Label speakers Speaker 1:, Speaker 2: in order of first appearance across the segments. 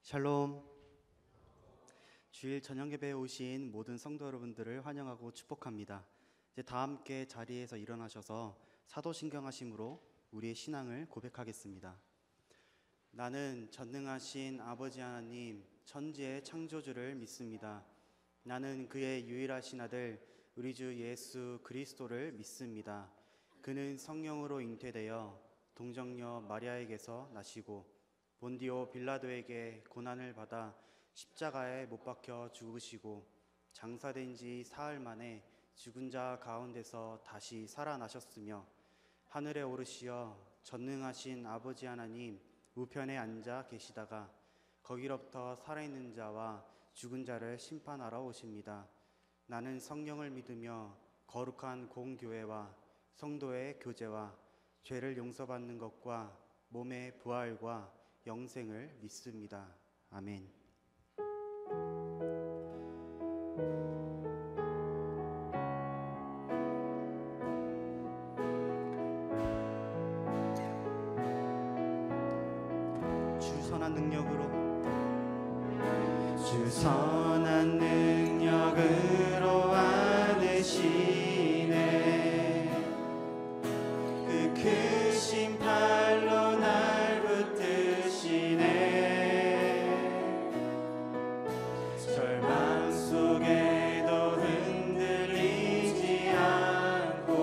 Speaker 1: 샬롬. 주일 저녁예배에 오신 모든 성도 여러분들을 환영하고 축복합니다. 이제 다 함께 자리에서 일어나셔서 사도신경하심으로 우리의 신앙을 고백하겠습니다. 나는 전능하신 아버지 하나님 천지의 창조주를 믿습니다. 나는 그의 유일하신 아들 우리 주 예수 그리스도를 믿습니다. 그는 성령으로 잉태되어 동정녀 마리아에게서 나시고 본디오 빌라도에게 고난을 받아 십자가에 못 박혀 죽으시고 장사된 지 사흘 만에 죽은 자 가운데서 다시 살아나셨으며 하늘에 오르시어 전능하신 아버지 하나님 우편에 앉아 계시다가 거기로부터 살아있는 자와 죽은 자를 심판하러 오십니다. 나는 성령을 믿으며 거룩한 공교회와 성도의 교제와 죄를 용서받는 것과 몸의 부활과 영생을 믿습니다. 아멘. 주 선한 능력으로 주 선한 능력으로 안으시네. 그 크신 팔로 날 붙드시네. 절망 속에도 흔들리지 않고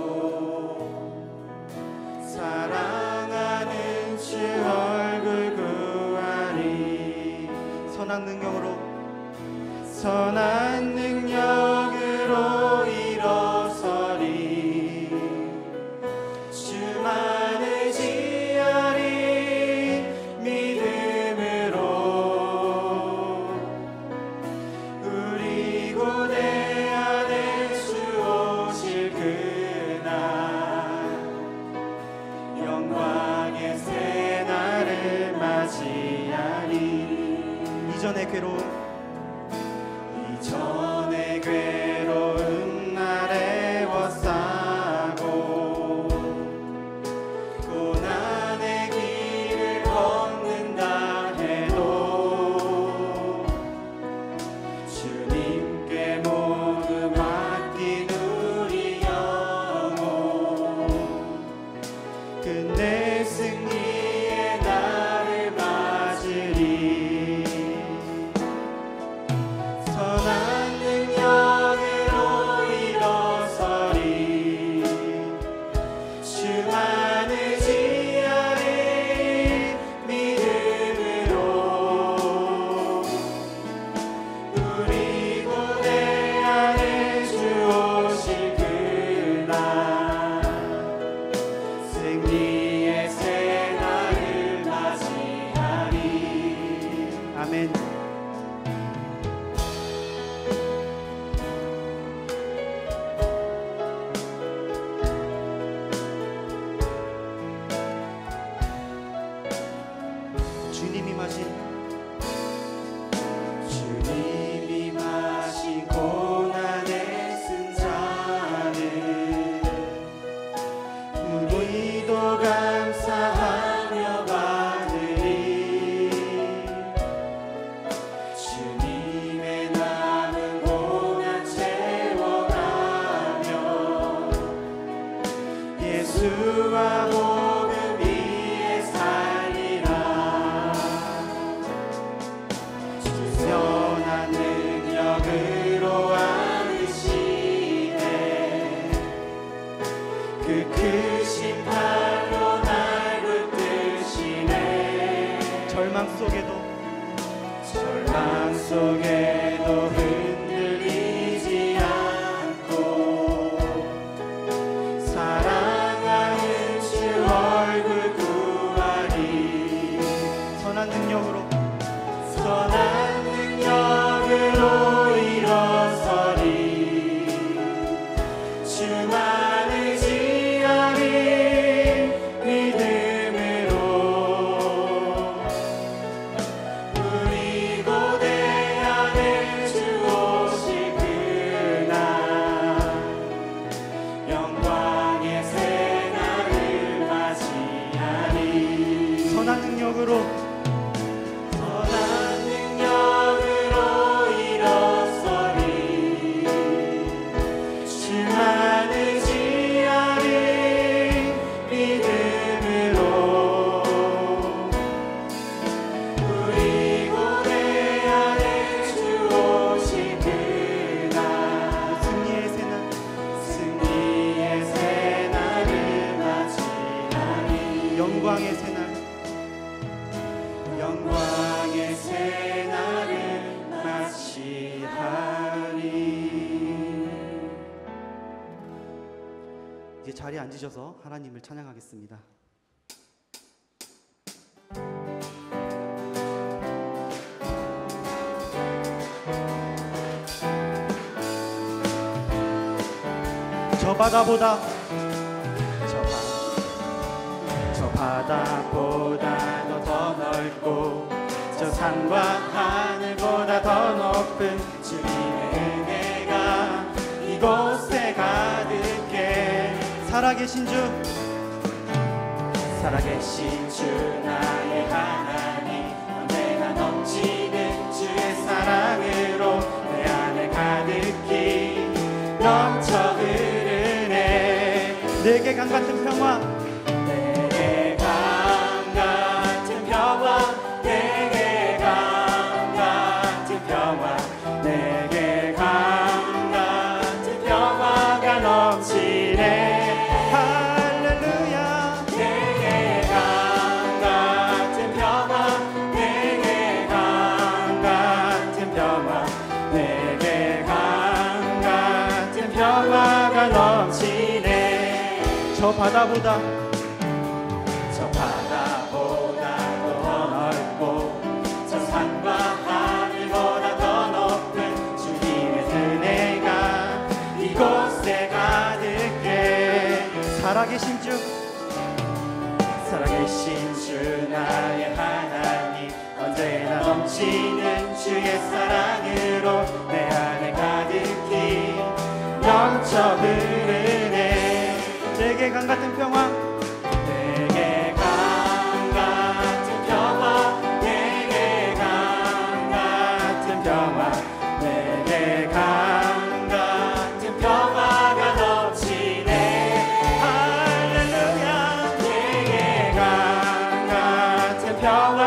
Speaker 1: 사랑하는 주 얼굴 구하리. 선한 능력으로 일어서리. 주만 의지하리. 믿음으로 우리 고대 안에 주 오실 그날 영광의 새 날을 맞이하리. 이전의 괴로움 날에 워싸고 고난의 길을 걷는다 해도 주님께 모두 맡긴 우리 영혼 끝내 승리의 날을 맞으리. 선한 능력으로 일어서리. 주만 의지하리. 믿음으로 우리 고대 안에 주 오실 그날 승리의 새 날을 맞이하리. 아멘. 주님이 마신 고난의 승자는 우리도 감사하며 받으리. 주님의 남은 고난 채워가며 예수와 복음 위에 살리라. 선한 능력으로 안으시네. 그 크신 팔로 날 붙드시네. 절망 속에도 흔들리지 않고 사랑하는 주 얼굴 구하리. 선한 능력으로 일어서리. 주만 의지하리. 믿음으로 우리 고대 안에 주 오실 그날 영광의 새 날을 맞이하리. 선한 능력으로
Speaker 2: 자리에 앉으셔서 하나님을 찬양하겠습니다. 저 바다보다 저 바다보다도 더 넓고 저 산과 하늘보다 더 높은 주님의 은혜가 이곳에 가득해. 살아계신 주 나의 하나님, 언제나 넘치는 주의 사랑으로 내 안에 가득히 넘쳐 흐르네. 내게 강 같은 평화, 내게 강 같은 평화, 내게 강 같은 평화, 내게 강 같은 평화가 넘치네. 할렐루야. 내게 강 같은 평화, 내게 강 같은 평화, 내게 강 같은 평화가 넘치네. 저 바다보다 더 넓고 저 산과 하늘보다 더 높은 주님의 은혜가 이곳에 가득해. 살아계신 주 나의 하나님, 언제나 넘치는 주의 사랑으로 내 안에 가득히 넘쳐 흐르네. 내게 강 같은 평화, 내게 강 같은 평화, 내게 강 같은 평화, 내게 강 같은 평화가 넘치네. 할렐루야. 내게 강 같은 평화,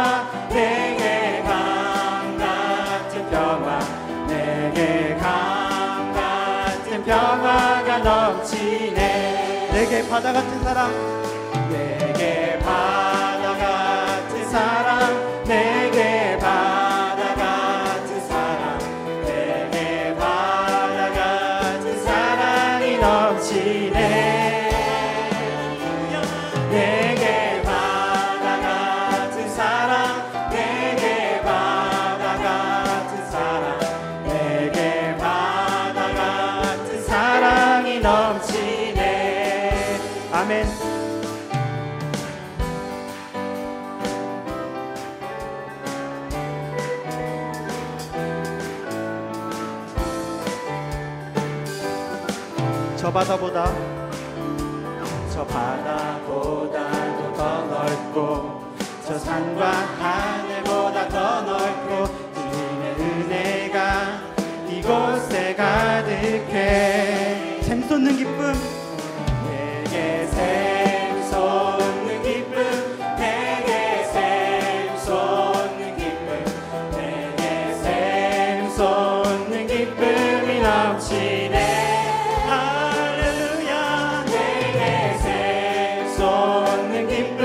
Speaker 2: 내게 강 같은 평화, 내게 강 같은 평화가 넘치네. 내게 바다 같은 사랑, 내게 바다 같은 사랑, 내게 바다 같은 사랑, 내게 바다 같은 사랑이 넘치네. 내게 바다 같은 사랑, 내게 바다 같은 사랑, 내게 바다 같은 사랑이 넘치네. 아멘. 저 바다보다도 더 넓고 저 산과 하늘보다 더 넓고 주님의 은혜가 이곳에 가득해. 샘솟는 기쁨, 내게 샘솟는 기쁨, 내게 샘솟는 기쁨, 내게 샘솟는 기쁨이 넘치네. 할렐루야. 내게 샘솟는 기쁨,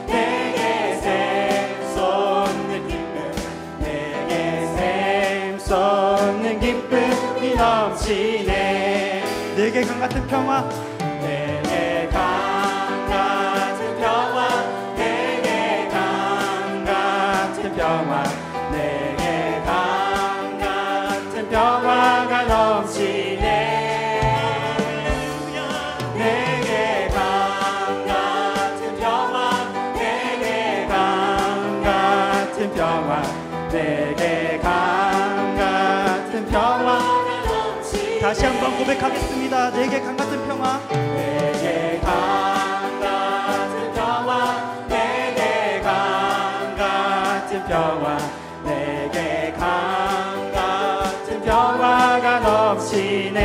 Speaker 2: 내게 샘솟는 기쁨, 내게 샘솟는 기쁨이 넘치네. 내게 강 같은 평화, 내게 강 같은 평화, 내게 강 같은 평화, 내게 강 같은 평화가 넘치네. 내게 강 같은 평화, 내게 강 같은 평화, 내게 강 같은 평화가 넘치네. 다시 한번 고백하겠습니다. 내게 강 같은 평화, 내게 강 같은 평화, 내게 강 같은 평화, 내게 강 같은 평화가 넘치네.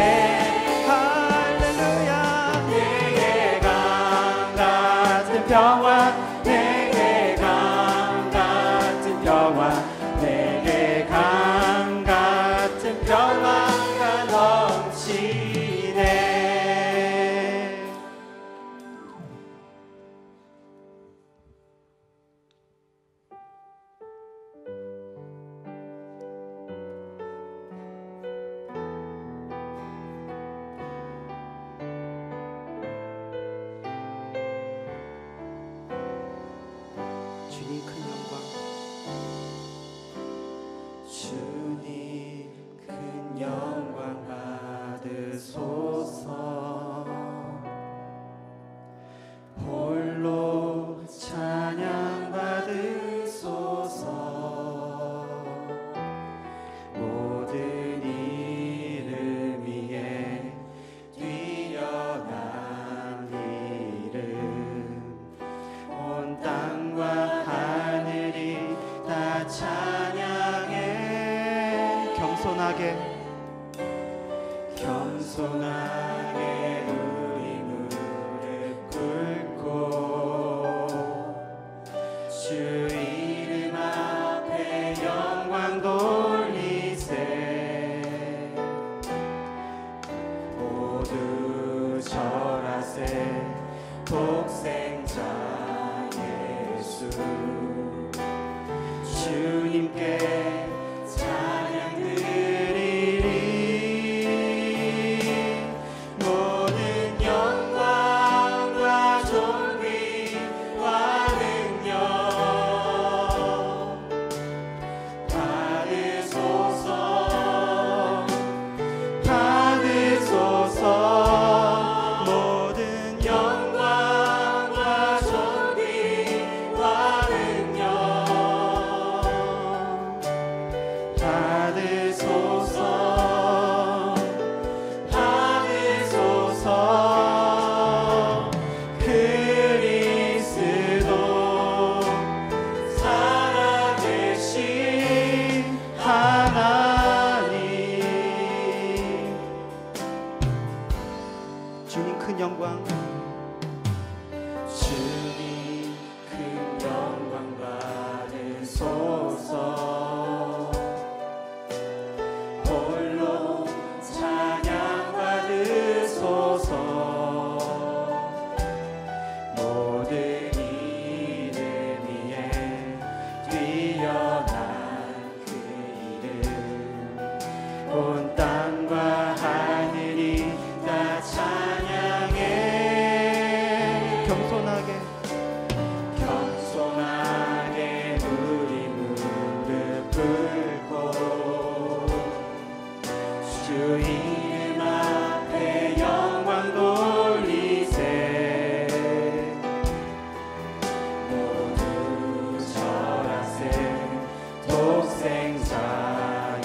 Speaker 2: 할렐루야. 내게 강 같은 평화, 내게 강 같은 평화, 내게 강 같은 평화가 넘치네. 받으소서. 홀로 찬양 받으소서. 모든 이름 위에 뛰어난 이름, 온 땅과 하늘이 다 찬양해. 겸손하게 우리 무릎 꿇고 주 이름 앞에 영광 돌리세. 모두 절하세. 독생자 예수 주님께 찬양 드리리. 모든 영광과 존귀와 능력 받으소서. 받으소서. 모든 영광과 존귀와 능력 받으소서. 받으소서. 그리스도 살아계신 하나님. 주님 큰 영광. 주님 큰 영광 받으소서. 홀로 찬양 받으소서. 모든 이름 위에 뛰어난 그 이름, 온 땅과 하늘이 다 찬양해. 겸손하게 우리 무릎 꿇고 주 이름 앞에 영광 돌리세. 모두 절하세. 독생자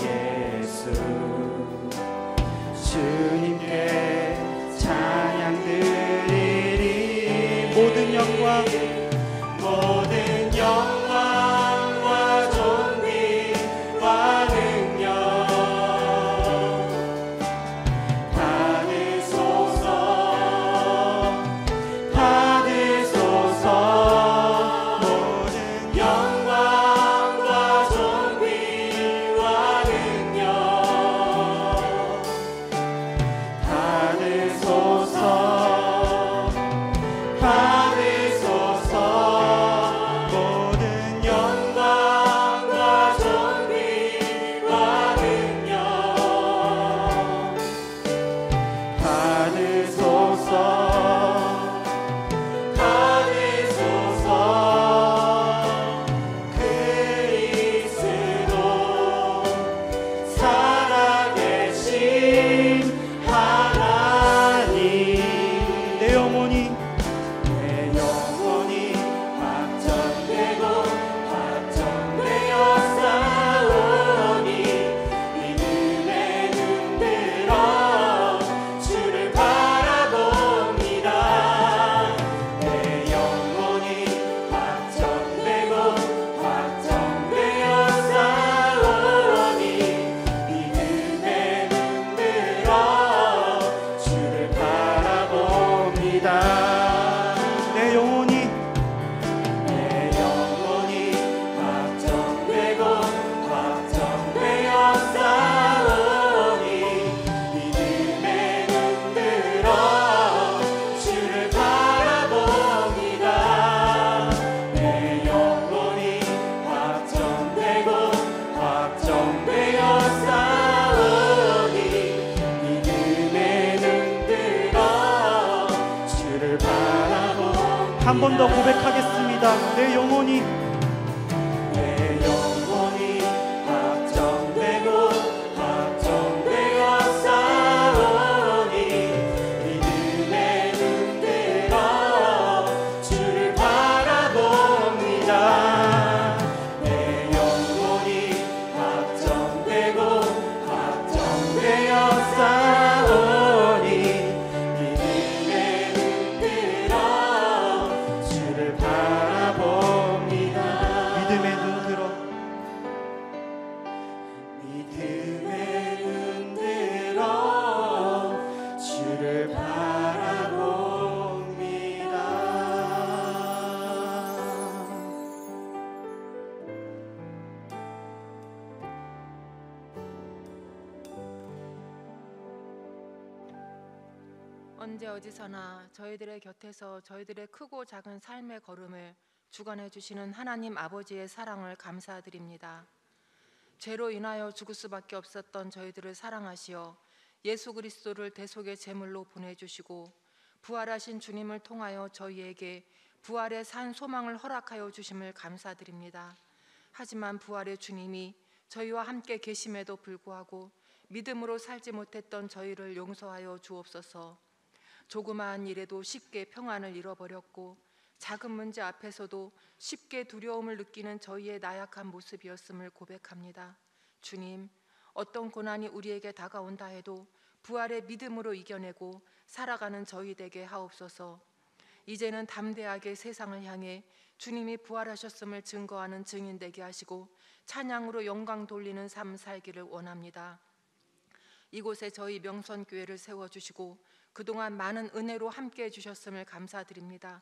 Speaker 2: 예수 주님께 찬양 드리리. 모든 영광과 존귀와 능력 받으소서. 받으소서. 모든 영광과 존귀와 능력 받으소서. 받으소서. 모든 영광과 존귀와 능력 받으소서. 받으소서. 그리스도 살아계신 하나님. 내 영혼이 확정되고 확정되어 싸우니 믿음에 눈들어 주를 바라봅니다. 내 영혼이 확정되고 확정되어 싸우니 믿음에 눈들어 주를 바라봅니다. 내 영혼이 확정되고 확정되어 싸우니 믿음에 눈들어 주를 바라봅니다. 내 영혼이 확정되고 확정되어 싸우니 믿음에 눈들어 주를 바라봅니다. 한 번 더 고백하겠습니다. 내 영혼이 확정되고 확정되어 싸우니
Speaker 1: 믿음의 눈 들어 주를 바라봅니다.
Speaker 3: 언제 어디서나 저희들의 곁에서 저희들의 크고 작은 삶의 걸음을 주관해 주시는 하나님 아버지의 사랑을 감사드립니다. 죄로 인하여 죽을 수밖에 없었던 저희들을 사랑하시어 예수 그리스도를 대속의 제물로 보내주시고 부활하신 주님을 통하여 저희에게 부활의 산 소망을 허락하여 주심을 감사드립니다. 하지만 부활의 주님이 저희와 함께 계심에도 불구하고 믿음으로 살지 못했던 저희를 용서하여 주옵소서. 조그마한 일에도 쉽게 평안을 잃어버렸고 작은 문제 앞에서도 쉽게 두려움을 느끼는 저희의 나약한 모습이었음을 고백합니다. 주님, 어떤 고난이 우리에게 다가온다 해도 부활의 믿음으로 이겨내고 살아가는 저희 되게 하옵소서. 이제는 담대하게 세상을 향해 주님이 부활하셨음을 증거하는 증인 되게 하시고 찬양으로 영광 돌리는 삶 살기를 원합니다. 이곳에 저희 명선교회를 세워주시고 그동안 많은 은혜로 함께해 주셨음을 감사드립니다.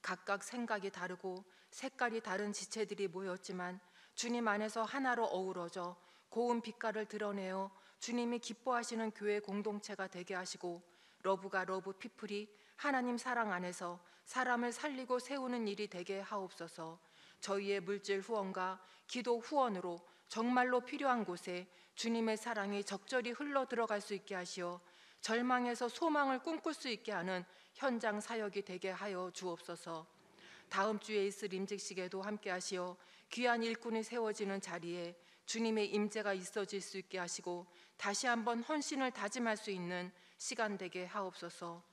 Speaker 3: 각각 생각이 다르고 색깔이 다른 지체들이 모였지만 주님 안에서 하나로 어우러져 고운 빛깔을 드러내어 주님이 기뻐하시는 교회 공동체가 되게 하시고 러브가 러브 피플이 하나님 사랑 안에서 사람을 살리고 세우는 일이 되게 하옵소서. 저희의 물질 후원과 기도 후원으로 정말로 필요한 곳에 주님의 사랑이 적절히 흘러 들어갈 수 있게 하시어 절망에서 소망을 꿈꿀 수 있게 하는 현장 사역이 되게 하여 주옵소서. 다음 주에 있을 임직식에도 함께 하시어 귀한 일꾼이 세워지는 자리에 주님의 임재가 있어질 수 있게 하시고 다시 한번 헌신을 다짐할 수 있는 시간 되게 하옵소서.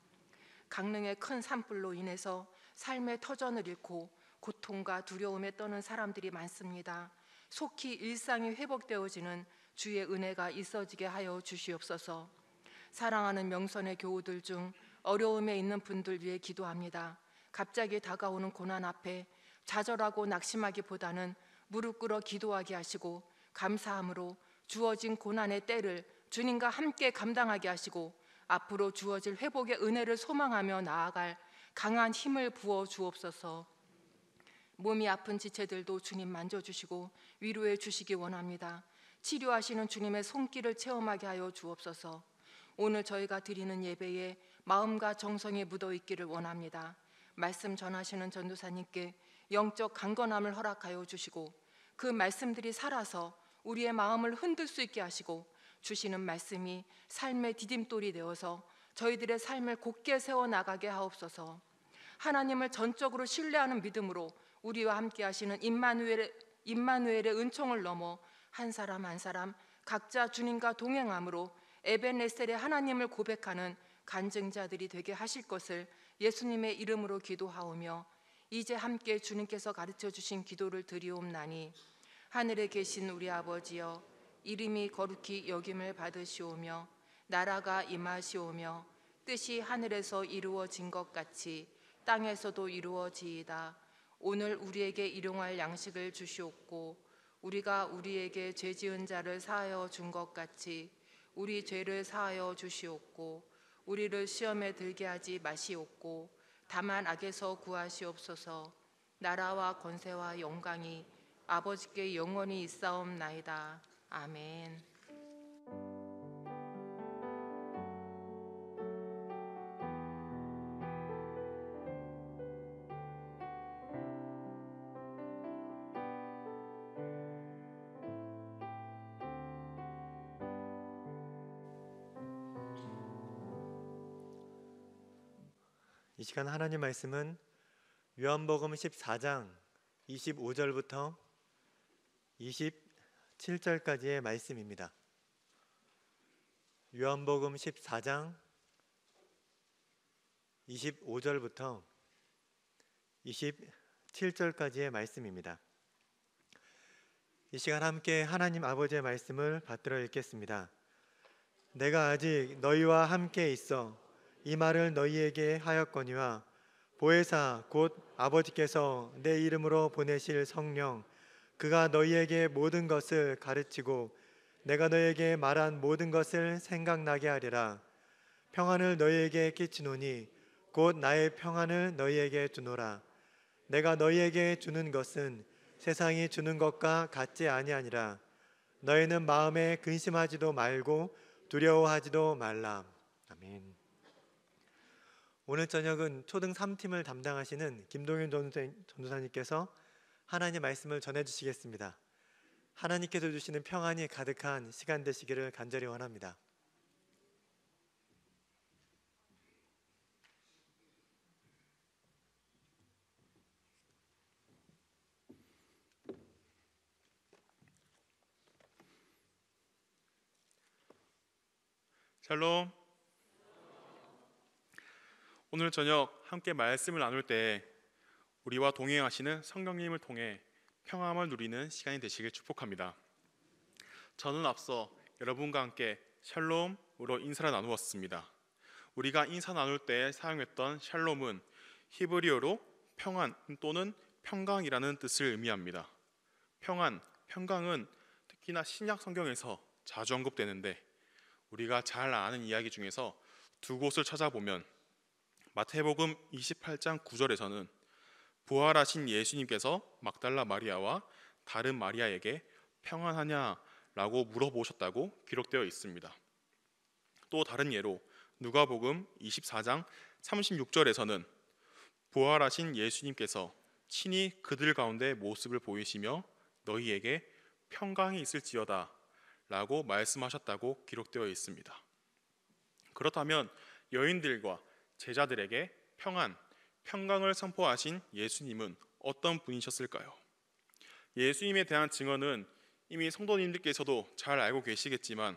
Speaker 3: 강릉의 큰 산불로 인해서 삶의 터전을 잃고 고통과 두려움에 떠는 사람들이 많습니다. 속히 일상이 회복되어지는 주의 은혜가 있어지게 하여 주시옵소서. 사랑하는 명선의 교우들 중 어려움에 있는 분들 위해 기도합니다. 갑자기 다가오는 고난 앞에 좌절하고 낙심하기보다는 무릎 꿇어 기도하게 하시고 감사함으로 주어진 고난의 때를 주님과 함께 감당하게 하시고 앞으로 주어질 회복의 은혜를 소망하며 나아갈 강한 힘을 부어 주옵소서. 몸이 아픈 지체들도 주님 만져주시고 위로해 주시기 원합니다. 치료하시는 주님의 손길을 체험하게 하여 주옵소서. 오늘 저희가 드리는 예배에 마음과 정성이 묻어 있기를 원합니다. 말씀 전하시는 전도사님께 영적 강건함을 허락하여 주시고 그 말씀들이 살아서 우리의 마음을 흔들 수 있게 하시고 주시는 말씀이 삶의 디딤돌이 되어서 저희들의 삶을 곧게 세워나가게 하옵소서. 하나님을 전적으로 신뢰하는 믿음으로 우리와 함께 하시는 임마누엘의 은총을 넘어 한 사람 한 사람 각자 주님과 동행함으로 에벤네셀의 하나님을 고백하는 간증자들이 되게 하실 것을 예수님의 이름으로 기도하오며 이제 함께 주님께서 가르쳐 주신 기도를 드리옵나니 하늘에 계신 우리 아버지여 이름이 거룩히 여김을 받으시오며 나라가 임하시오며 뜻이 하늘에서 이루어진 것 같이 땅에서도 이루어지이다. 오늘 우리에게 일용할 양식을 주시옵고 우리가 우리에게 죄 지은 자를 사하여 준 것 같이 우리 죄를 사하여 주시옵고 우리를 시험에 들게 하지 마시옵고 다만 악에서 구하시옵소서. 나라와 권세와 영광이 아버지께 영원히 있사옵나이다. 아멘.
Speaker 4: 이 시간 하나님 말씀은 요한복음 14장 25절부터 27절까지의 말씀입니다. 요한복음 14장 25절부터 27절까지의 말씀입니다. 이 시간 함께 하나님 아버지의 말씀을 받들어 읽겠습니다. 내가 아직 너희와 함께 있어 이 말을 너희에게 하였거니와 보혜사 곧 아버지께서 내 이름으로 보내실 성령 그가 너희에게 모든 것을 가르치고 내가 너에게 말한 모든 것을 생각나게 하리라. 평안을 너희에게 끼치노니 곧 나의 평안을 너희에게 주노라. 내가 너희에게 주는 것은 세상이 주는 것과 같지 아니하니라. 너희는 마음에 근심하지도 말고 두려워하지도 말라. 아멘. 오늘 저녁은 초등 3팀을 담당하시는 김동윤 전도사님께서 하나님의 말씀을 전해주시겠습니다. 하나님께서 주시는 평안이 가득한 시간 되시기를 간절히 원합니다.
Speaker 5: 샬롬. 오늘 저녁 함께 말씀을 나눌 때 우리와 동행하시는 성령님을 통해 평안을 누리는 시간이 되시길 축복합니다. 저는 앞서 여러분과 함께 샬롬으로 인사를 나누었습니다. 우리가 인사 나눌 때 사용했던 샬롬은 히브리어로 평안 또는 평강이라는 뜻을 의미합니다. 평안, 평강은 특히나 신약 성경에서 자주 언급되는데 우리가 잘 아는 이야기 중에서 두 곳을 찾아보면 마태복음 28장 9절에서는 부활하신 예수님께서 막달라 마리아와 다른 마리아에게 평안하냐라고 물어보셨다고 기록되어 있습니다. 또 다른 예로 누가복음 24장 36절에서는 부활하신 예수님께서 친히 그들 가운데 모습을 보이시며 너희에게 평강이 있을지어다 라고 말씀하셨다고 기록되어 있습니다. 그렇다면 여인들과 제자들에게 평강을 선포하신 예수님은 어떤 분이셨을까요? 예수님에 대한 증언은 이미 성도님들께서도 잘 알고 계시겠지만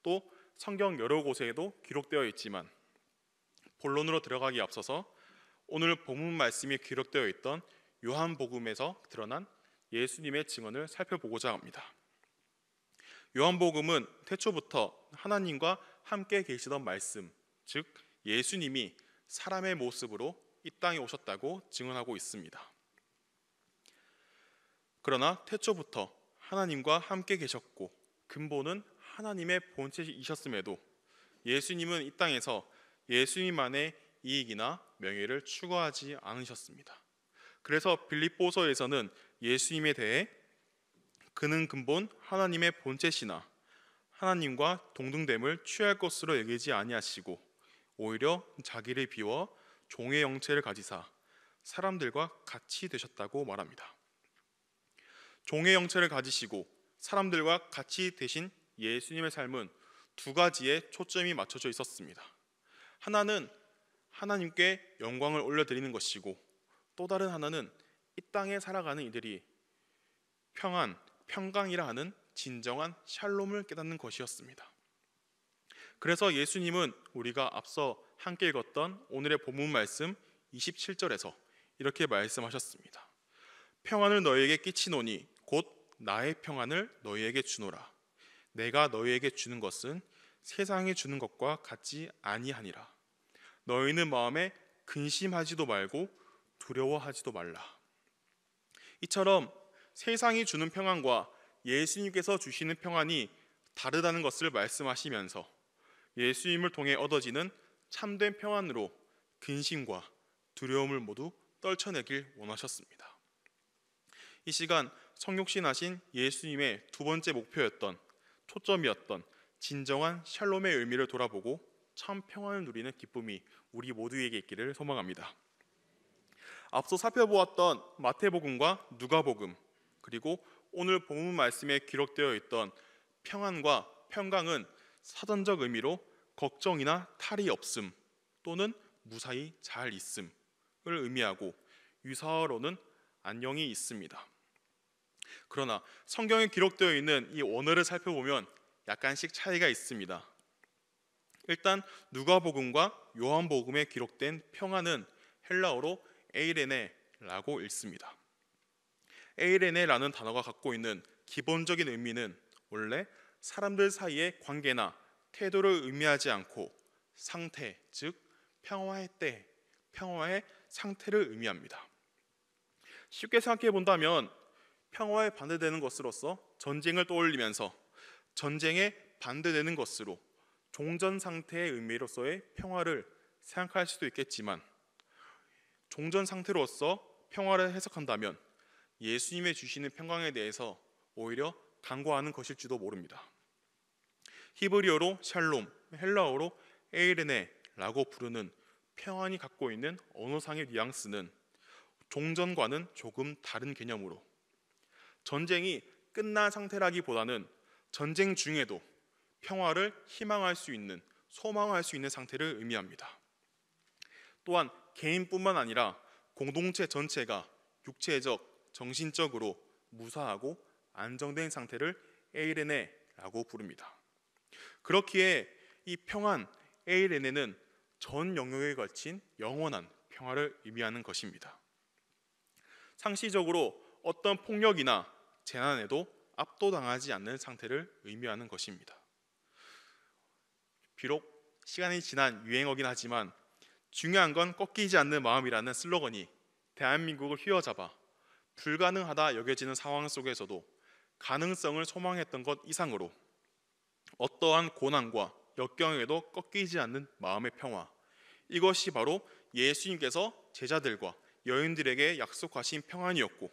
Speaker 5: 또 성경 여러 곳에도 기록되어 있지만 본론으로 들어가기 앞서서 오늘 본문 말씀이 기록되어 있던 요한복음에서 드러난 예수님의 증언을 살펴보고자 합니다. 요한복음은 태초부터 하나님과 함께 계시던 말씀, 즉 예수님이 사람의 모습으로 이 땅에 오셨다고 증언하고 있습니다. 그러나 태초부터 하나님과 함께 계셨고 근본은 하나님의 본체이셨음에도 예수님은 이 땅에서 예수님만의 이익이나 명예를 추구하지 않으셨습니다. 그래서 빌립보서에서는 예수님에 대해 그는 근본 하나님의 본체시나 하나님과 동등됨을 취할 것으로 여기지 아니하시고 오히려 자기를 비워 종의 형체를 가지사 사람들과 같이 되셨다고 말합니다. 종의 형체를 가지시고 사람들과 같이 되신 예수님의 삶은 두 가지에 초점이 맞춰져 있었습니다. 하나는 하나님께 영광을 올려드리는 것이고 또 다른 하나는 이 땅에 살아가는 이들이 평강이라 하는 진정한 샬롬을 깨닫는 것이었습니다. 그래서 예수님은 우리가 앞서 함께 읽었던 오늘의 본문 말씀 27절에서 이렇게 말씀하셨습니다. 평안을 너희에게 끼치노니 곧 나의 평안을 너희에게 주노라. 내가 너희에게 주는 것은 세상이 주는 것과 같지 아니하니라. 너희는 마음에 근심하지도 말고 두려워하지도 말라. 이처럼 세상이 주는 평안과 예수님께서 주시는 평안이 다르다는 것을 말씀하시면서 예수님을 통해 얻어지는 참된 평안으로 근심과 두려움을 모두 떨쳐내길 원하셨습니다. 이 시간 성육신하신 예수님의 두 번째 목표였던 초점이었던 진정한 샬롬의 의미를 돌아보고 참 평안을 누리는 기쁨이 우리 모두에게 있기를 소망합니다. 앞서 살펴보았던 마태복음과 누가복음 그리고 오늘 본문 말씀에 기록되어 있던 평안과 평강은 사전적 의미로 걱정이나 탈이 없음 또는 무사히 잘 있음을 의미하고 유사어로는 안녕이 있습니다. 그러나 성경에 기록되어 있는 이 원어를 살펴보면 약간씩 차이가 있습니다. 일단 누가복음과 요한복음에 기록된 평안은 헬라어로 에이레네라고 읽습니다. 에이레네라는 단어가 갖고 있는 기본적인 의미는 원래 사람들 사이의 관계나 태도를 의미하지 않고 상태, 즉 평화의 때, 평화의 상태를 의미합니다. 쉽게 생각해 본다면 평화에 반대되는 것으로서 전쟁을 떠올리면서 전쟁에 반대되는 것으로 종전 상태의 의미로서의 평화를 생각할 수도 있겠지만, 종전 상태로서 평화를 해석한다면 예수님의 주시는 평강에 대해서 오히려 간과하는 것일지도 모릅니다. 히브리어로 샬롬, 헬라어로 에이레네라고 부르는 평안이 갖고 있는 언어상의 뉘앙스는 종전과는 조금 다른 개념으로 전쟁이 끝난 상태라기보다는 전쟁 중에도 평화를 희망할 수 있는, 소망할 수 있는 상태를 의미합니다. 또한 개인뿐만 아니라 공동체 전체가 육체적, 정신적으로 무사하고 안정된 상태를 에이레네라고 부릅니다. 그렇기에 이 평안, 에이레네는 전 영역에 걸친 영원한 평화를 의미하는 것입니다. 상시적으로 어떤 폭력이나 재난에도 압도당하지 않는 상태를 의미하는 것입니다. 비록 시간이 지난 유행어긴 하지만 중요한 건 꺾이지 않는 마음이라는 슬로건이 대한민국을 휘어잡아 불가능하다 여겨지는 상황 속에서도 가능성을 소망했던 것 이상으로 어떠한 고난과 역경에도 꺾이지 않는 마음의 평화, 이것이 바로 예수님께서 제자들과 여인들에게 약속하신 평안이었고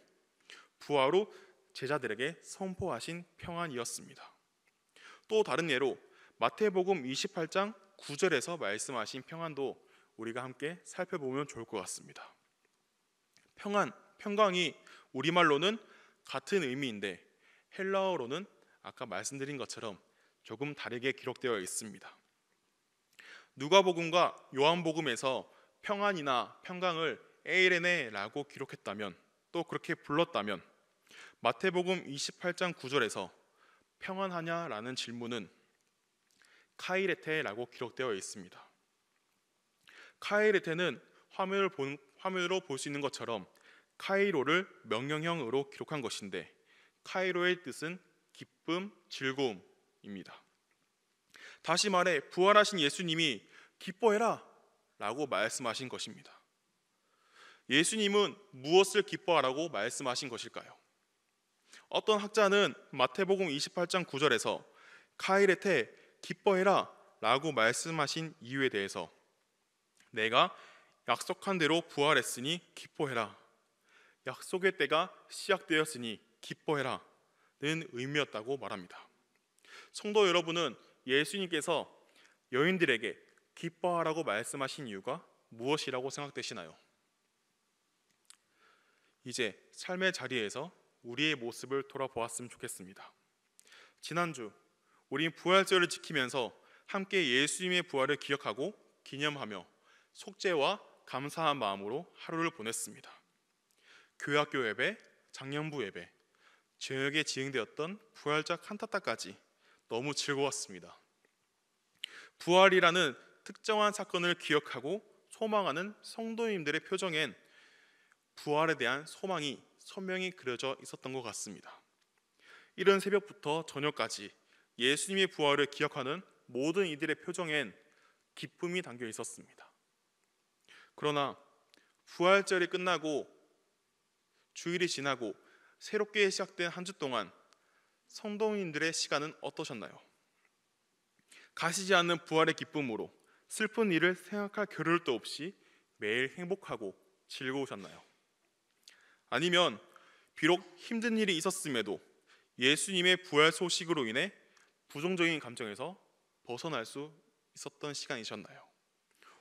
Speaker 5: 부활 후 제자들에게 선포하신 평안이었습니다. 또 다른 예로 마태복음 28장 9절에서 말씀하신 평안도 우리가 함께 살펴보면 좋을 것 같습니다. 평안, 평강이 우리말로는 같은 의미인데 헬라어로는 아까 말씀드린 것처럼 조금 다르게 기록되어 있습니다. 누가복음과 요한복음에서 평안이나 평강을 에이레네라고 기록했다면, 또 그렇게 불렀다면 마태복음 28장 9절에서 평안하냐라는 질문은 카이레테라고 기록되어 있습니다. 카이레테는 화면으로 볼 수 있는 것처럼 카이로를 명령형으로 기록한 것인데, 카이로의 뜻은 기쁨, 즐거움입니다. 다시 말해 부활하신 예수님이 기뻐해라 라고 말씀하신 것입니다. 예수님은 무엇을 기뻐하라고 말씀하신 것일까요? 어떤 학자는 마태복음 28장 9절에서 카이레테, 기뻐해라 라고 말씀하신 이유에 대해서 내가 약속한 대로 부활했으니 기뻐해라, 약속의 때가 시작되었으니 기뻐해라 는 의미였다고 말합니다. 성도 여러분은 예수님께서 여인들에게 기뻐하라고 말씀하신 이유가 무엇이라고 생각되시나요? 이제 삶의 자리에서 우리의 모습을 돌아보았으면 좋겠습니다. 지난주 우린 부활절을 지키면서 함께 예수님의 부활을 기억하고 기념하며 속죄와 감사한 마음으로 하루를 보냈습니다. 교회학교 예배, 장년부 예배, 저녁에 진행되었던 부활절 칸타타까지 너무 즐거웠습니다. 부활이라는 특정한 사건을 기억하고 소망하는 성도님들의 표정엔 부활에 대한 소망이 선명히 그려져 있었던 것 같습니다. 이른 새벽부터 저녁까지 예수님의 부활을 기억하는 모든 이들의 표정엔 기쁨이 담겨 있었습니다. 그러나 부활절이 끝나고 주일이 지나고 새롭게 시작된 한 주 동안 성도님들의 시간은 어떠셨나요? 가시지 않는 부활의 기쁨으로 슬픈 일을 생각할 겨를도 없이 매일 행복하고 즐거우셨나요? 아니면 비록 힘든 일이 있었음에도 예수님의 부활 소식으로 인해 부정적인 감정에서 벗어날 수 있었던 시간이셨나요?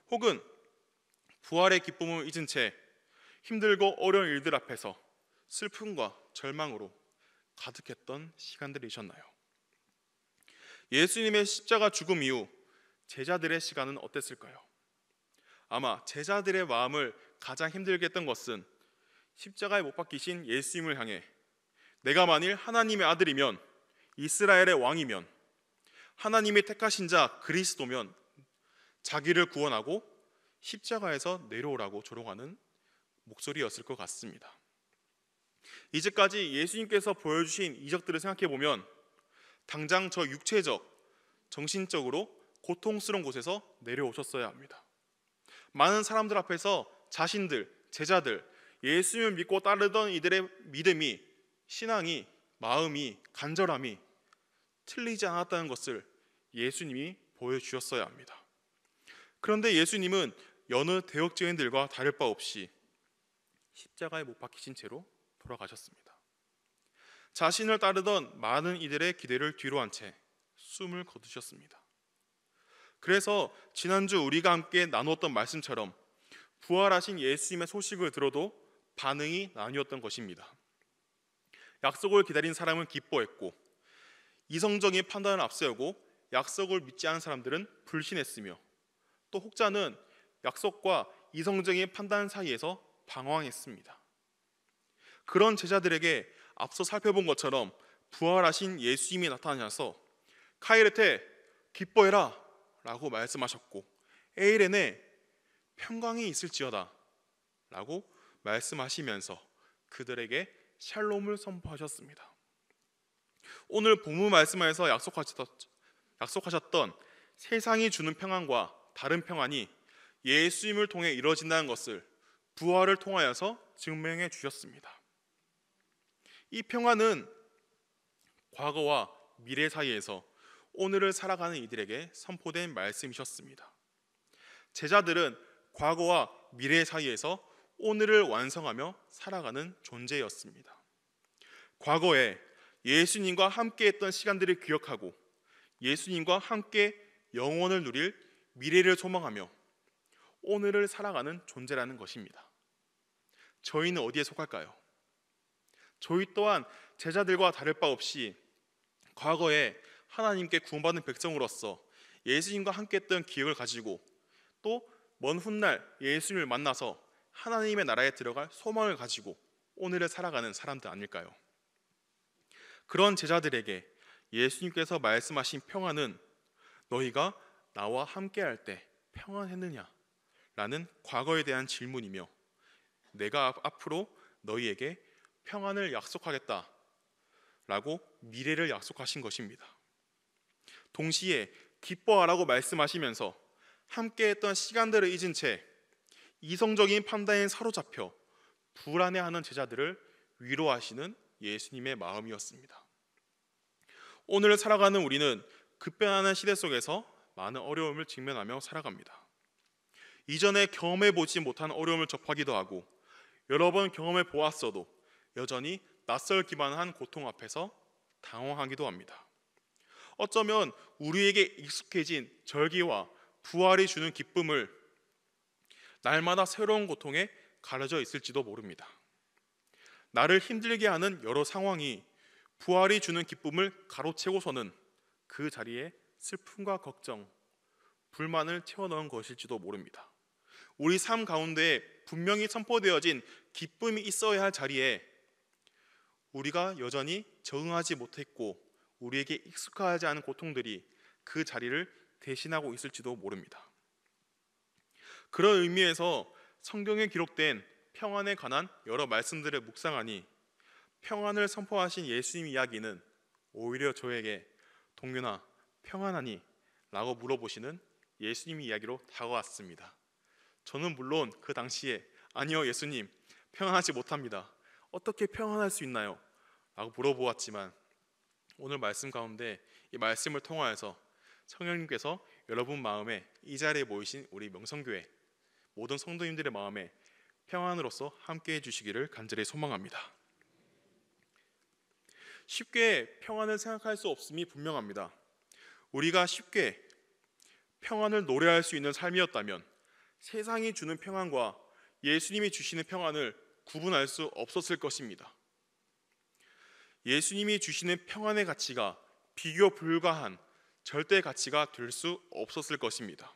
Speaker 5: 혹은 부활의 기쁨을 잊은 채 힘들고 어려운 일들 앞에서 슬픔과 절망으로 가득했던 시간들이셨나요? 예수님의 십자가 죽음 이후 제자들의 시간은 어땠을까요? 아마 제자들의 마음을 가장 힘들게 했던 것은 십자가에 못 박히신 예수님을 향해 내가 만일 하나님의 아들이면, 이스라엘의 왕이면, 하나님의 택하신 자 그리스도면 자기를 구원하고 십자가에서 내려오라고 조롱하는 목소리였을 것 같습니다. 이제까지 예수님께서 보여주신 이적들을 생각해보면 당장 저 육체적, 정신적으로 고통스러운 곳에서 내려오셨어야 합니다. 많은 사람들 앞에서 자신들, 제자들, 예수님을 믿고 따르던 이들의 믿음이, 신앙이, 마음이, 간절함이 틀리지 않았다는 것을 예수님이 보여주셨어야 합니다. 그런데 예수님은 여느 대역죄인들과 다를 바 없이 십자가에 못 박히신 채로 돌아가셨습니다. 자신을 따르던 많은 이들의 기대를 뒤로한 채 숨을 거두셨습니다. 그래서 지난주 우리가 함께 나누었던 말씀처럼 부활하신 예수님의 소식을 들어도 반응이 나뉘었던 것입니다. 약속을 기다린 사람은 기뻐했고 이성적인 판단을 앞세우고 약속을 믿지 않은 사람들은 불신했으며 또 혹자는 약속과 이성적인 판단 사이에서 방황했습니다. 그런 제자들에게 앞서 살펴본 것처럼 부활하신 예수님이 나타나셔서 카이르테 기뻐해라 라고 말씀하셨고 에이레네 평강이 있을지어다 라고 말씀하시면서 그들에게 샬롬을 선포하셨습니다. 오늘 본문 말씀에서 약속하셨던 세상이 주는 평안과 다른 평안이 예수님을 통해 이루어진다는 것을 부활을 통하여서 증명해 주셨습니다. 이 평안은 과거와 미래 사이에서 오늘을 살아가는 이들에게 선포된 말씀이셨습니다. 제자들은 과거와 미래 사이에서 오늘을 완성하며 살아가는 존재였습니다. 과거에 예수님과 함께했던 시간들을 기억하고 예수님과 함께 영원을 누릴 미래를 소망하며 오늘을 살아가는 존재라는 것입니다. 저희는 어디에 속할까요? 저희 또한 제자들과 다를 바 없이 과거에 하나님께 구원받은 백성으로서 예수님과 함께했던 기억을 가지고 또 먼 훗날 예수님을 만나서 하나님의 나라에 들어갈 소망을 가지고 오늘을 살아가는 사람들 아닐까요? 그런 제자들에게 예수님께서 말씀하신 평안은 너희가 나와 함께할 때 평안했느냐? 라는 과거에 대한 질문이며 내가 앞으로 너희에게 평안을 약속하겠다 라고 미래를 약속하신 것입니다. 동시에 기뻐하라고 말씀하시면서 함께했던 시간들을 잊은 채 이성적인 판단에 사로잡혀 불안해하는 제자들을 위로하시는 예수님의 마음이었습니다. 오늘 살아가는 우리는 급변하는 시대 속에서 많은 어려움을 직면하며 살아갑니다. 이전에 경험해보지 못한 어려움을 접하기도 하고 여러 번 경험해 보았어도 여전히 낯설기만 한 고통 앞에서 당황하기도 합니다. 어쩌면 우리에게 익숙해진 절기와 부활이 주는 기쁨을 날마다 새로운 고통에 가려져 있을지도 모릅니다. 나를 힘들게 하는 여러 상황이 부활이 주는 기쁨을 가로채고서는 그 자리에 슬픔과 걱정, 불만을 채워넣은 것일지도 모릅니다. 우리 삶 가운데 분명히 선포되어진 기쁨이 있어야 할 자리에 우리가 여전히 적응하지 못했고 우리에게 익숙하지 않은 고통들이 그 자리를 대신하고 있을지도 모릅니다. 그런 의미에서 성경에 기록된 평안에 관한 여러 말씀들을 묵상하니 평안을 선포하신 예수님 이야기는 오히려 저에게 동윤아 평안하니? 라고 물어보시는 예수님 이야기로 다가왔습니다. 저는 물론 그 당시에 아니요 예수님 평안하지 못합니다. 어떻게 평안할 수 있나요? 라고 물어보았지만 오늘 말씀 가운데 이 말씀을 통하여서 성령님께서 여러분 마음에 이 자리에 모이신 우리 명성교회 모든 성도님들의 마음에 평안으로서 함께해 주시기를 간절히 소망합니다. 쉽게 평안을 생각할 수 없음이 분명합니다. 우리가 쉽게 평안을 노래할 수 있는 삶이었다면 세상이 주는 평안과 예수님이 주시는 평안을 구분할 수 없었을 것입니다. 예수님이 주시는 평안의 가치가 비교 불가한 절대 가치가 될 수 없었을 것입니다.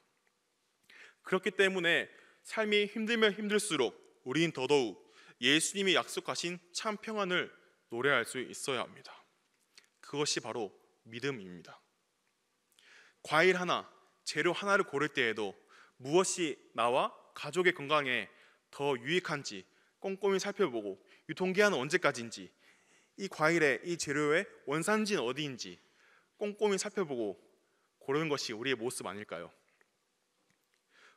Speaker 5: 그렇기 때문에 삶이 힘들면 힘들수록 우린 더더욱 예수님이 약속하신 참 평안을 노래할 수 있어야 합니다. 그것이 바로 믿음입니다. 과일 하나, 재료 하나를 고를 때에도 무엇이 나와 가족의 건강에 더 유익한지 꼼꼼히 살펴보고 유통기한은 언제까지인지 이 과일의 이 재료의 원산지는 어디인지 꼼꼼히 살펴보고 고르는 것이 우리의 모습 아닐까요?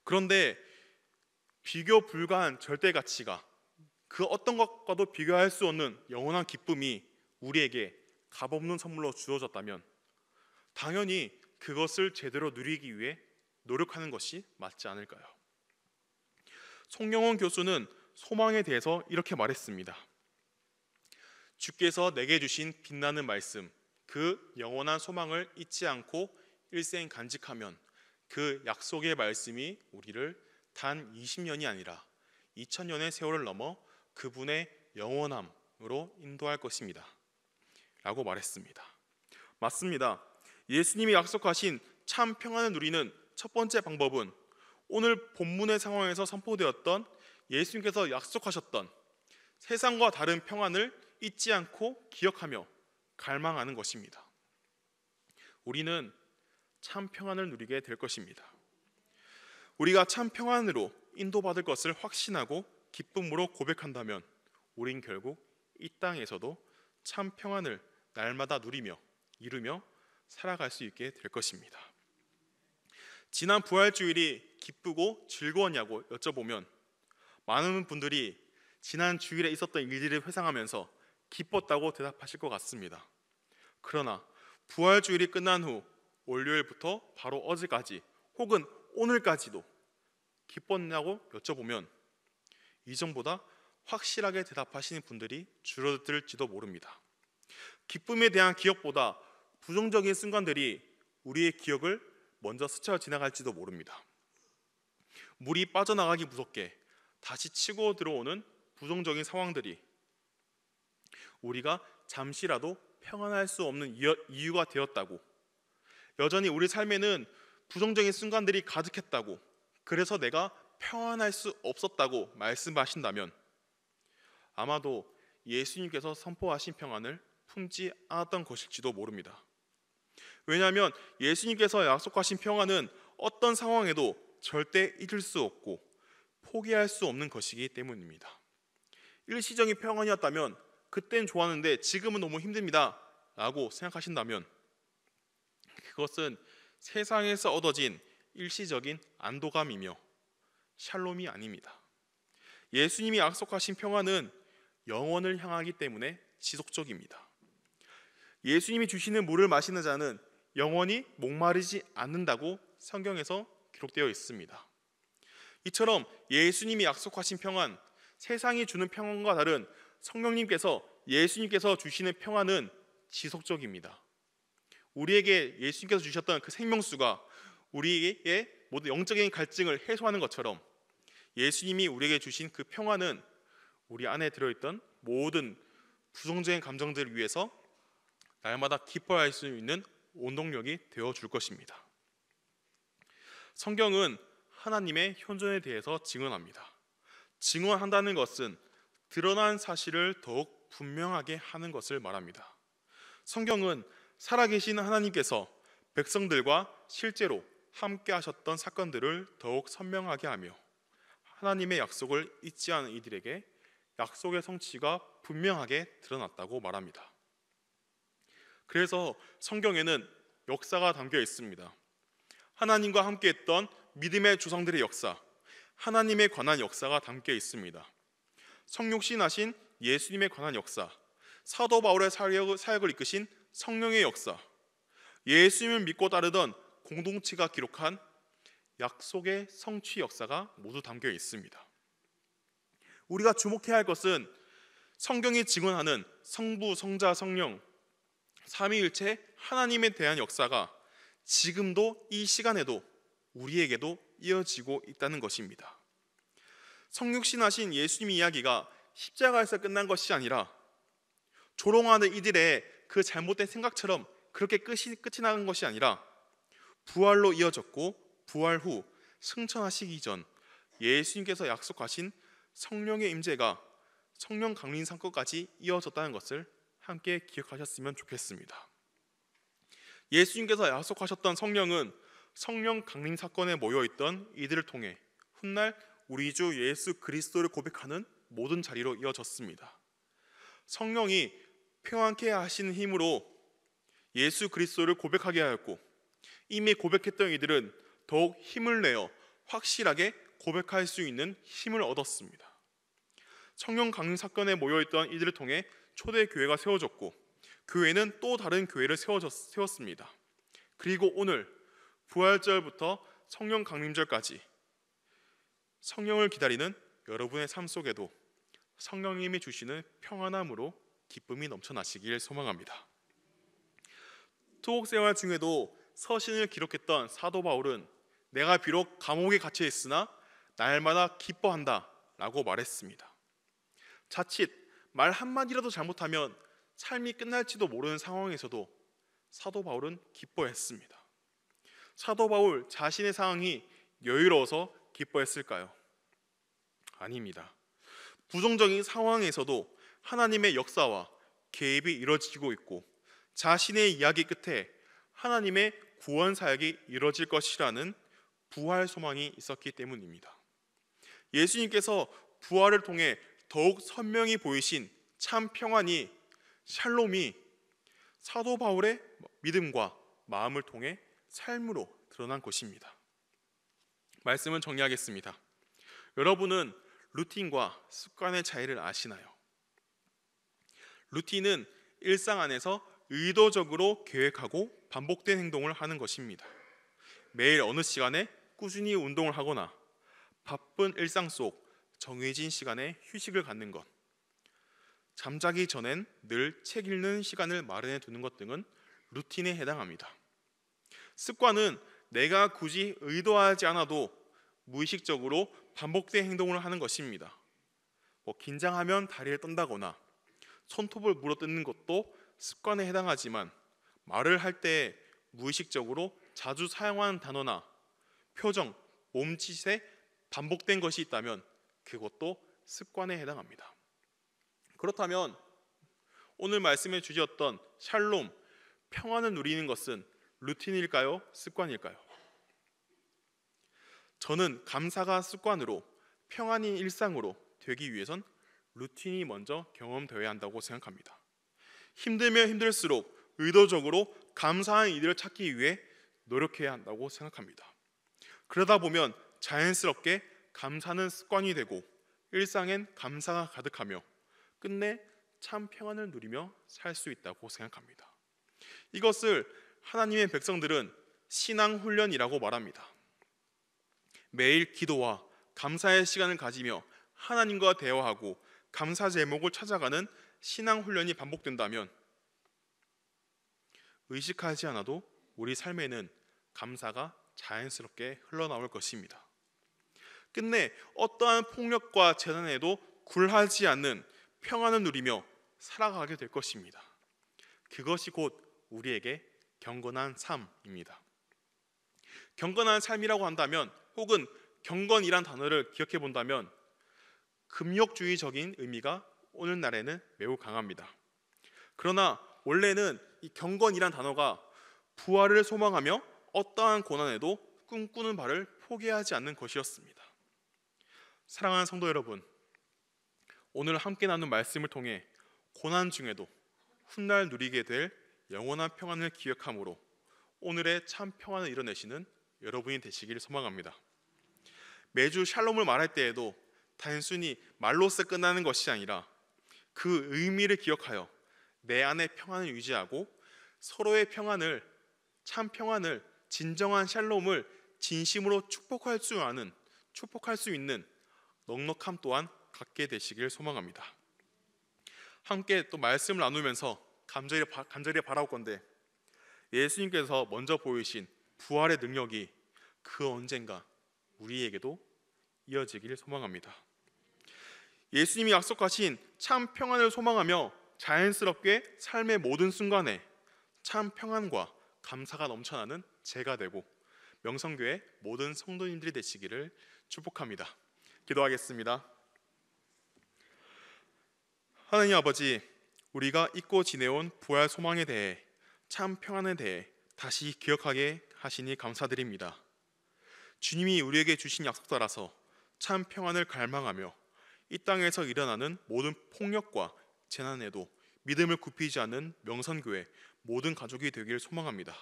Speaker 5: 그런데 비교 불가한 절대 가치가 그 어떤 것과도 비교할 수 없는 영원한 기쁨이 우리에게 값없는 선물로 주어졌다면 당연히 그것을 제대로 누리기 위해 노력하는 것이 맞지 않을까요? 송영원 교수는 소망에 대해서 이렇게 말했습니다. 주께서 내게 주신 빛나는 말씀, 그 영원한 소망을 잊지 않고 일생 간직하면 그 약속의 말씀이 우리를 단 20년이 아니라 2000년의 세월을 넘어 그분의 영원함으로 인도할 것입니다. 라고 말했습니다. 맞습니다. 예수님이 약속하신 참 평안을 누리는 첫 번째 방법은 오늘 본문의 상황에서 선포되었던 예수님께서 약속하셨던 세상과 다른 평안을 잊지 않고 기억하며 갈망하는 것입니다. 우리는 참 평안을 누리게 될 것입니다. 우리가 참 평안으로 인도받을 것을 확신하고 기쁨으로 고백한다면 우린 결국 이 땅에서도 참 평안을 날마다 누리며 이루며 살아갈 수 있게 될 것입니다. 지난 부활주일이 기쁘고 즐거웠냐고 여쭤보면 많은 분들이 지난 주일에 있었던 일들을 회상하면서 기뻤다고 대답하실 것 같습니다. 그러나 부활주일이 끝난 후 월요일부터 바로 어제까지 혹은 오늘까지도 기뻤냐고 여쭤보면 이전보다 확실하게 대답하시는 분들이 줄어들지도 모릅니다. 기쁨에 대한 기억보다 부정적인 순간들이 우리의 기억을 먼저 스쳐 지나갈지도 모릅니다. 물이 빠져나가기 무섭게 다시 치고 들어오는 부정적인 상황들이 우리가 잠시라도 평안할 수 없는 이유가 되었다고, 여전히 우리 삶에는 부정적인 순간들이 가득했다고, 그래서 내가 평안할 수 없었다고 말씀하신다면 아마도 예수님께서 선포하신 평안을 품지 않았던 것일지도 모릅니다. 왜냐하면 예수님께서 약속하신 평안은 어떤 상황에도 절대 잊을 수 없고 포기할 수 없는 것이기 때문입니다. 일시적인 평안이었다면 그땐 좋았는데 지금은 너무 힘듭니다 라고 생각하신다면 그것은 세상에서 얻어진 일시적인 안도감이며 샬롬이 아닙니다. 예수님이 약속하신 평안은 영원을 향하기 때문에 지속적입니다. 예수님이 주시는 물을 마시는 자는 영원히 목마르지 않는다고 성경에서 기록되어 있습니다. 이처럼 예수님이 약속하신 평안, 세상이 주는 평안과 다른 성령님께서 예수님께서 주시는 평안은 지속적입니다. 우리에게 예수님께서 주셨던 그 생명수가 우리의 모든 영적인 갈증을 해소하는 것처럼 예수님이 우리에게 주신 그 평안은 우리 안에 들어있던 모든 부정적인 감정들을 위해서 날마다 기뻐할 수 있는 원동력이 되어줄 것입니다. 성경은 하나님의 현존에 대해서 증언합니다. 증언한다는 것은 드러난 사실을 더욱 분명하게 하는 것을 말합니다. 성경은 살아계신 하나님께서 백성들과 실제로 함께 하셨던 사건들을 더욱 선명하게 하며 하나님의 약속을 잊지 않은 이들에게 약속의 성취가 분명하게 드러났다고 말합니다. 그래서 성경에는 역사가 담겨 있습니다. 하나님과 함께했던 믿음의 조상들의 역사, 하나님에 관한 역사가 담겨 있습니다. 성육신하신 예수님에 관한 역사, 사도 바울의 사역을 이끄신 성령의 역사, 예수님을 믿고 따르던 공동체가 기록한 약속의 성취 역사가 모두 담겨 있습니다. 우리가 주목해야 할 것은 성경이 증언하는 성부, 성자, 성령 삼위일체 하나님에 대한 역사가 지금도 이 시간에도 우리에게도 이어지고 있다는 것입니다. 성육신하신 예수님의 이야기가 십자가에서 끝난 것이 아니라 조롱하는 이들의 그 잘못된 생각처럼 그렇게 끝이 나는 것이 아니라 부활로 이어졌고 부활 후 승천하시기 전 예수님께서 약속하신 성령의 임재가 성령 강림 사건까지 이어졌다는 것을 함께 기억하셨으면 좋겠습니다. 예수님께서 약속하셨던 성령은 성령 강림 사건에 모여있던 이들을 통해 훗날 우리 주 예수 그리스도를 고백하는 모든 자리로 이어졌습니다. 성령이 평안케 하시는 힘으로 예수 그리스도를 고백하게 하였고 이미 고백했던 이들은 더욱 힘을 내어 확실하게 고백할 수 있는 힘을 얻었습니다. 성령 강림 사건에 모여있던 이들을 통해 초대교회가 세워졌고 교회는 또 다른 교회를 세웠습니다. 그리고 오늘 부활절부터 성령 강림절까지 성령을 기다리는 여러분의 삶 속에도 성령님이 주시는 평안함으로 기쁨이 넘쳐나시길 소망합니다. 투옥 생활 중에도 서신을 기록했던 사도 바울은 내가 비록 감옥에 갇혀 있으나 날마다 기뻐한다 라고 말했습니다. 자칫 말 한마디라도 잘못하면 삶이 끝날지도 모르는 상황에서도 사도 바울은 기뻐했습니다. 사도 바울 자신의 상황이 여유로워서 기뻐했을까요? 아닙니다. 부정적인 상황에서도 하나님의 역사와 개입이 이루어지고 있고 자신의 이야기 끝에 하나님의 구원 사역이 이루어질 것이라는 부활 소망이 있었기 때문입니다. 예수님께서 부활을 통해 더욱 선명히 보이신 참 평안이 샬롬이 사도 바울의 믿음과 마음을 통해 삶으로 드러난 것입니다. 말씀은 정리하겠습니다. 여러분은 루틴과 습관의 차이를 아시나요? 루틴은 일상 안에서 의도적으로 계획하고 반복된 행동을 하는 것입니다. 매일 어느 시간에 꾸준히 운동을 하거나 바쁜 일상 속 정해진 시간에 휴식을 갖는 것, 잠자기 전엔 늘 책 읽는 시간을 마련해 두는 것 등은 루틴에 해당합니다. 습관은 내가 굳이 의도하지 않아도 무의식적으로 반복된 행동을 하는 것입니다. 긴장하면 다리를 떤다거나 손톱을 물어뜯는 것도 습관에 해당하지만 말을 할 때 무의식적으로 자주 사용하는 단어나 표정, 몸짓에 반복된 것이 있다면 그것도 습관에 해당합니다. 그렇다면 오늘 말씀해 주셨던 샬롬, 평안을 누리는 것은 루틴일까요? 습관일까요? 저는 감사가 습관으로 평안이 일상으로 되기 위해선 루틴이 먼저 경험되어야 한다고 생각합니다. 힘들면 힘들수록 의도적으로 감사한 일을 찾기 위해 노력해야 한다고 생각합니다. 그러다 보면 자연스럽게 감사는 습관이 되고 일상엔 감사가 가득하며 끝내 참 평안을 누리며 살 수 있다고 생각합니다. 이것을 하나님의 백성들은 신앙 훈련이라고 말합니다. 매일 기도와 감사의 시간을 가지며 하나님과 대화하고 감사 제목을 찾아가는 신앙 훈련이 반복된다면 의식하지 않아도 우리 삶에는 감사가 자연스럽게 흘러나올 것입니다. 끝내 어떠한 폭력과 재난에도 굴하지 않는 평안을 누리며 살아가게 될 것입니다. 그것이 곧 우리에게 경건한 삶입니다. 경건한 삶이라고 한다면 혹은 경건이란 단어를 기억해 본다면 금욕주의적인 의미가 오늘날에는 매우 강합니다. 그러나 원래는 이 경건이란 단어가 부활을 소망하며 어떠한 고난에도 꿈꾸는 바를 포기하지 않는 것이었습니다. 사랑하는 성도 여러분, 오늘 함께 나눈 말씀을 통해 고난 중에도 훗날 누리게 될 영원한 평안을 기억함으로 오늘의 참 평안을 이뤄내시는 여러분이 되시기를 소망합니다. 매주 샬롬을 말할 때에도 단순히 말로써 끝나는 것이 아니라 그 의미를 기억하여 내 안의 평안을 유지하고 서로의 평안을, 참 평안을, 진정한 샬롬을 진심으로 축복할 수 있는 넉넉함 또한 갖게 되시길 소망합니다. 함께 또 말씀을 나누면서 간절히 바라올 건데, 예수님께서 먼저 보이신 부활의 능력이 그 언젠가 우리에게도 이어지길 소망합니다. 예수님이 약속하신 참 평안을 소망하며 자연스럽게 삶의 모든 순간에 참 평안과 감사가 넘쳐나는 제가 되고 명성교회 모든 성도님들이 되시기를 축복합니다. 기도하겠습니다. 하나님 아버지, 우리가 잊고 지내온 부활 소망에 대해, 참 평안에 대해 다시 기억하게 하시니 감사드립니다. 주님이 우리에게 주신 약속 따라서 참 평안을 갈망하며 이 땅에서 일어나는 모든 폭력과 재난에도 믿음을 굽히지 않는 명선교회 모든 가족이 되길 소망합니다.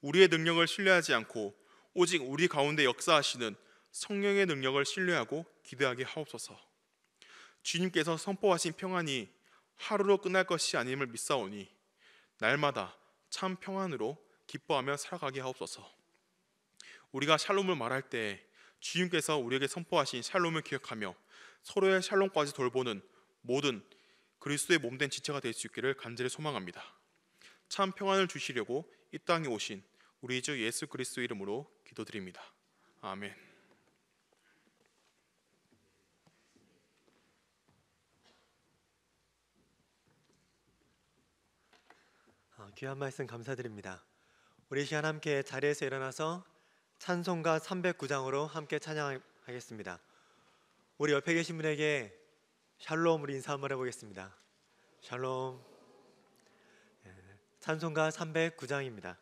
Speaker 5: 우리의 능력을 신뢰하지 않고 오직 우리 가운데 역사하시는 성령의 능력을 신뢰하고 기대하게 하옵소서. 주님께서 선포하신 평안이 하루로 끝날 것이 아님을 믿사오니 날마다 참 평안으로 기뻐하며 살아가게 하옵소서. 우리가 샬롬을 말할 때 주님께서 우리에게 선포하신 샬롬을 기억하며 서로의 샬롬까지 돌보는 모든 그리스도의 몸된 지체가 될 수 있기를 간절히 소망합니다. 참 평안을 주시려고 이 땅에 오신 우리 주 예수 그리스도 이름으로 기도드립니다. 아멘.
Speaker 4: 귀한 말씀 감사드립니다. 우리 시간 함께 자리에서 일어나서 찬송가 309장으로 함께 찬양하겠습니다. 우리 옆에 계신 분에게 샬롬 우리 인사 한번 해보겠습니다. 샬롬. 찬송가 309장입니다.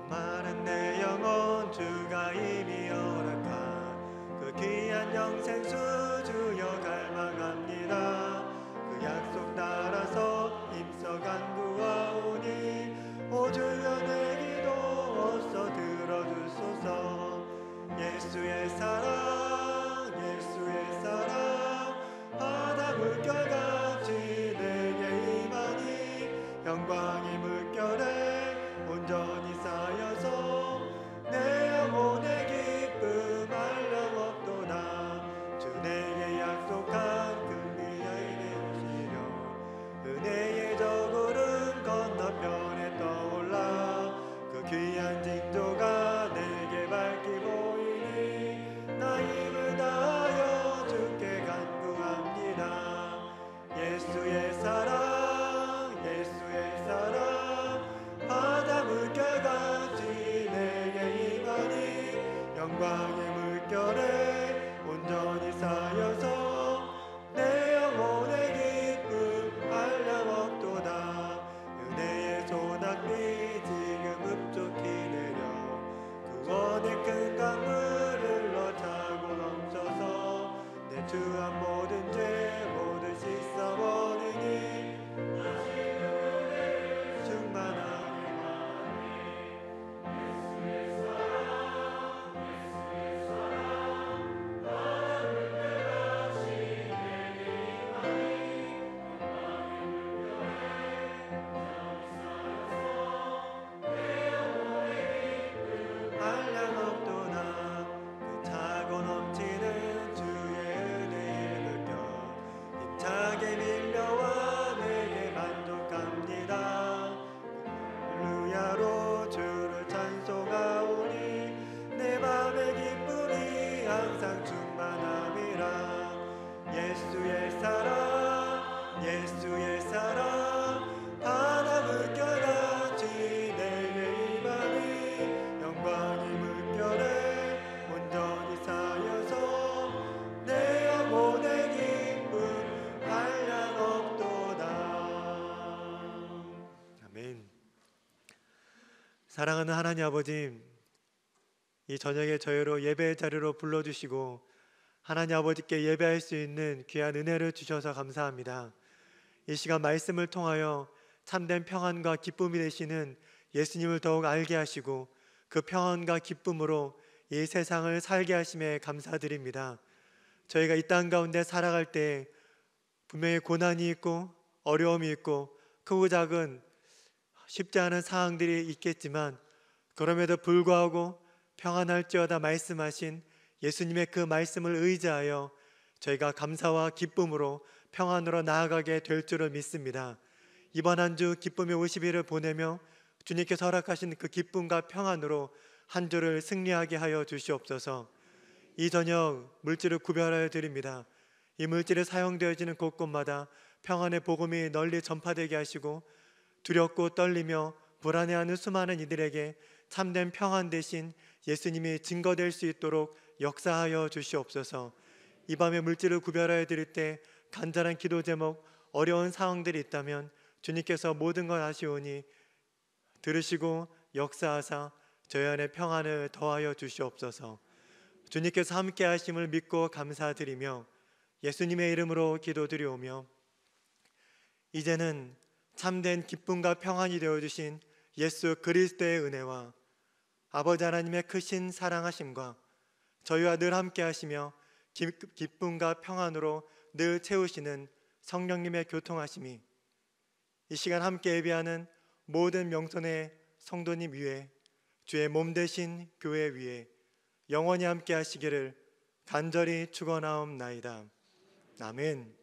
Speaker 1: 마른 내 영혼 주가 이미 허락한 그 귀한 영생수 주여 갈망합니다. 그 약속 따라서 힘써 간구하오니 오 주여 내 기도 어서 들어주소서. 예수의 사랑 예수의 사랑 바다 물결같이 내게 임하니 영광이 물결에 온전히 쌓여서 내 영혼의 기쁨 한량없도다. 주 내게 약속한 그 미래에 오시려 은혜의 저 구름 건너편에 떠올라 그 귀한 징조가 내게 밝히 보이니 나 힘을 다하여 주께 간구합니다. 예수의 사랑 예수의 사랑 바다 물결같이 내게 임하니 영광의 물결에 온전히 쌓여서 내 영혼의 기쁨 한량없도다. 은혜의 소낙비 지금 흡족히 내려 구원의 큰 강물을 흘러차고 넘쳐서 내 주한 모든 죄 모두 씻어버리니 충만하게 한량없도다. 그 차고 넘치는 주의 은혜에 느껴 힘차게 밀려와 내게 만족합니다. 할렐루야로 주를 찬송하오니 내 맘의 기쁨이 항상 충만함이라. 예수의 사랑 예수의 사랑 바다 물결같이 내게 임하니 영광이 물결에 온전히 쌓여서 내 영혼의 기쁨 한량없도다.
Speaker 4: 아멘. 사랑하는 하나님 아버지, 이 저녁에 저희로 예배의 자리로 불러주시고 하나님 아버지께 예배할 수 있는 귀한 은혜를 주셔서 감사합니다. 이 시간 말씀을 통하여 참된 평안과 기쁨이 되시는 예수님을 더욱 알게 하시고 그 평안과 기쁨으로 이 세상을 살게 하심에 감사드립니다. 저희가 이 땅 가운데 살아갈 때 분명히 고난이 있고 어려움이 있고 크고 작은 쉽지 않은 상황들이 있겠지만 그럼에도 불구하고 평안할지어다 말씀하신 예수님의 그 말씀을 의지하여 저희가 감사와 기쁨으로 평안으로 나아가게 될 줄을 믿습니다. 이번 한 주 기쁨의 50일을 보내며 주님께서 허락하신 그 기쁨과 평안으로 한 주를 승리하게 하여 주시옵소서. 이 저녁 물질을 구별하여 드립니다. 이 물질이 사용되어지는 곳곳마다 평안의 복음이 널리 전파되게 하시고 두렵고 떨리며 불안해하는 수많은 이들에게 참된 평안 대신 예수님이 증거될 수 있도록 역사하여 주시옵소서. 이 밤에 물질을 구별하여 드릴 때 간절한 기도 제목, 어려운 상황들이 있다면 주님께서 모든 걸 아시오니 들으시고 역사하사 저희 안에 평안을 더하여 주시옵소서. 주님께서 함께 하심을 믿고 감사드리며 예수님의 이름으로 기도드리오며 이제는 참된 기쁨과 평안이 되어 주신 예수 그리스도의 은혜와 아버지 하나님의 크신 사랑하심과 저희와 늘 함께 하시며 기쁨과 평안으로 늘 채우시는 성령님의 교통하심이 이 시간 함께 예배하는 모든 명선의 성도님 위에, 주의 몸 되신 교회 위에 영원히 함께 하시기를 간절히 축원하옵나이다. 아멘.